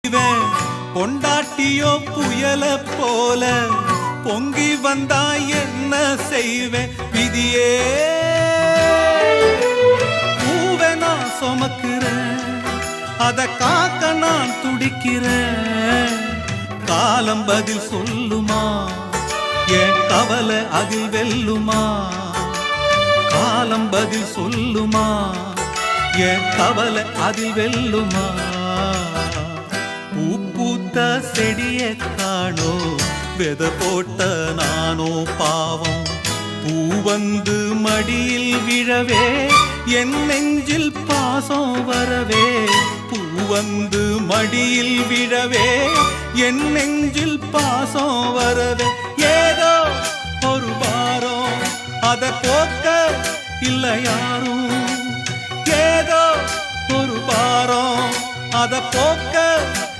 இவன் பொண்டாட்டியோ புயல போல பொங்கி வந்தா என்ன செய்வேன் விதியே. பூவை நான் சுமக்கிறேன், அத காக்க நான் துடிக்கிறேன். காலம் பதில் சொல்லுமா, என் கவலை அதில் வெல்லுமா. காலம் பதில் சொல்லுமா, என் கவலை அதில் வெல்லுமா. பூ பூத்த செடிய காணோ, வெத போட்ட நானோ பாவம். பூ வந்து மடியில் விழவே, என் நெஞ்சில் பாசம் வரவே. பூ வந்து மடியில் விழவே, என் நெஞ்சில் பாசம் வரவே. ஏதோ ஒரு பாரம், அத போக்க இல்ல யாரும். ஏதோ ஒரு பாரம், அத போக்க